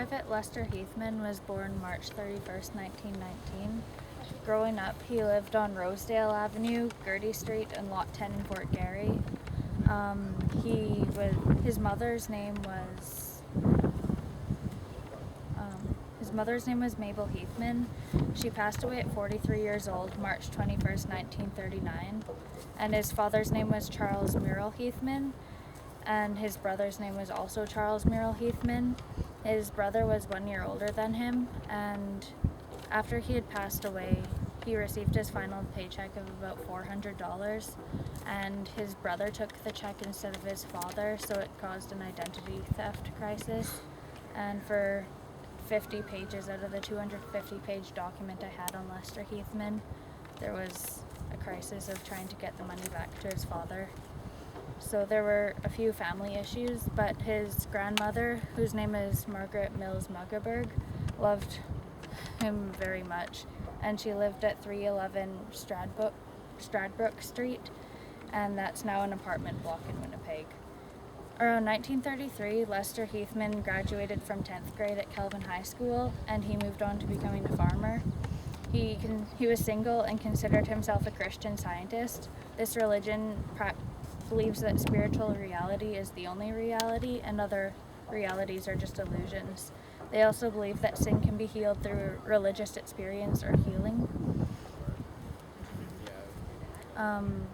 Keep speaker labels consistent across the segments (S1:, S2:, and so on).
S1: Private Lester Heathman was born March 31st, 1919. Growing up, he lived on Rosedale Avenue, Gertie Street, and Lot 10 in Fort Garry. His mother's name was Mabel Heathman. She passed away at 43 years old, March 21st, 1939. And his father's name was Charles Murrell Heathman, and his brother's name was also Charles Murrell Heathman. His brother was 1 year older than him, and after he had passed away, he received his final paycheck of about $400, and his brother took the check instead of his father, so it caused an identity theft crisis. And for 50 pages out of the 250-page document I had on Lester Heathman, there was a crisis of trying to get the money back to his father. So there were a few family issues, but his grandmother, whose name is Margaret Mills Muggerberg, loved him very much, and she lived at 311 Stradbrook Street, and that's now an apartment block in Winnipeg. Around 1933, Lester Heathman graduated from 10th grade at Kelvin High School, and he moved on to becoming a farmer. He was single and considered himself a Christian Scientist. This religion believes that spiritual reality is the only reality, and other realities are just illusions. They also believe that sin can be healed through religious experience or healing. On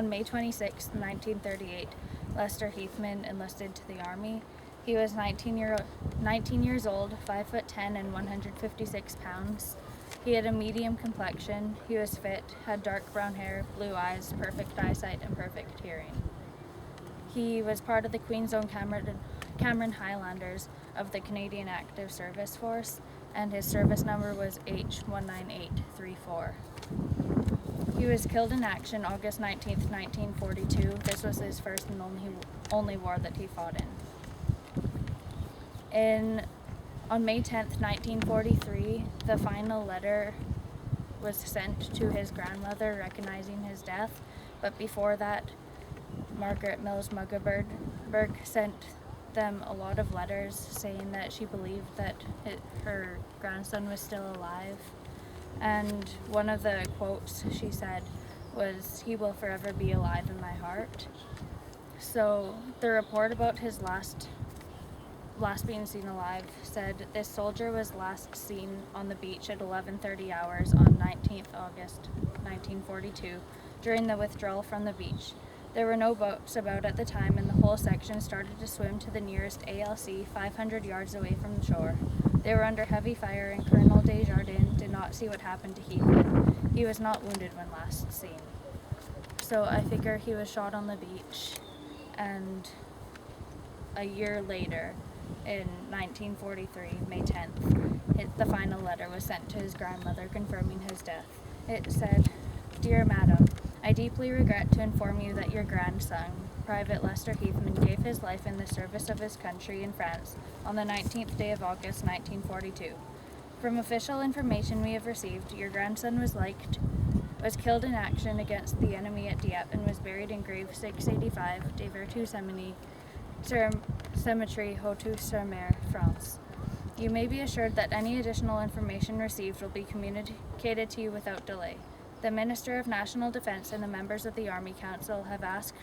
S1: May 26, 1938, Lester Heathman enlisted to the Army. He was 19 years old, 5'10", and 156 pounds. He had a medium complexion. He was fit, had dark brown hair, blue eyes, perfect eyesight, and perfect hearing. He was part of the Queen's Own Cameron Highlanders of the Canadian Active Service Force, and his service number was H19834. He was killed in action August 19th, 1942. This was his first and only war that he fought in. On May 10th, 1943, the final letter was sent to his grandmother recognizing his death, but before that, Margaret Mills Muggerberg sent them a lot of letters saying that she believed that her grandson was still alive. And one of the quotes she said was, "He will forever be alive in my heart." So the report about his last being seen alive said, "This soldier was last seen on the beach at 11:30 hours on 19th August 1942 during the withdrawal from the beach. There were no boats about at the time, and the whole section started to swim to the nearest ALC 500 yards away from the shore. They were under heavy fire, and Colonel Desjardins did not see what happened to Heathman. He was not wounded when last seen." So I figure he was shot on the beach, and a year later, in 1943, May 10th, the final letter was sent to his grandmother confirming his death. It said, "Dear Madam, I deeply regret to inform you that your grandson, Private Lester Heathman, gave his life in the service of his country in France on the 19th day of August 1942. From official information we have received, your grandson was killed in action against the enemy at Dieppe and was buried in grave 685, Dieppe War Cemetery, Haute-sur-Mer, France. You may be assured that any additional information received will be communicated to you without delay. The Minister of National Defense and the members of the Army Council have asked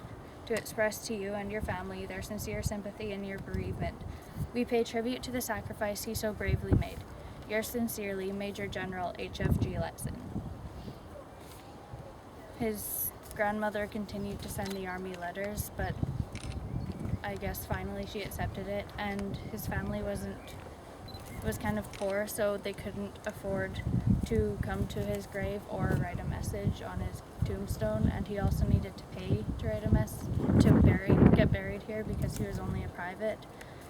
S1: to express to you and your family their sincere sympathy in your bereavement. We pay tribute to the sacrifice he so bravely made. Yours sincerely, Major General H.F.G. Letson." His grandmother continued to send the Army letters, but I guess finally she accepted it, and his family was kind of poor, so they couldn't afford to come to his grave or write a message on his tombstone, and he also needed to pay to get buried here because he was only a private.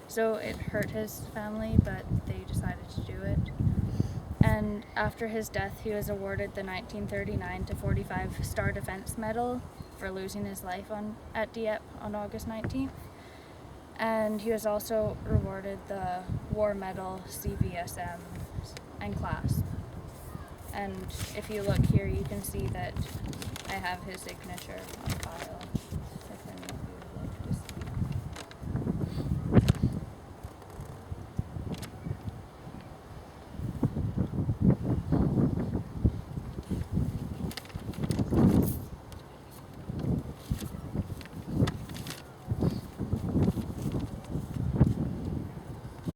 S1: So it hurt his family, but they decided to do it. And after his death, he was awarded the 1939-45 Star Defense Medal for losing his life at Dieppe on August 19th. And he was also awarded the War Medal CVSM and clasp. And if you look here, you can see that I have his signature on file.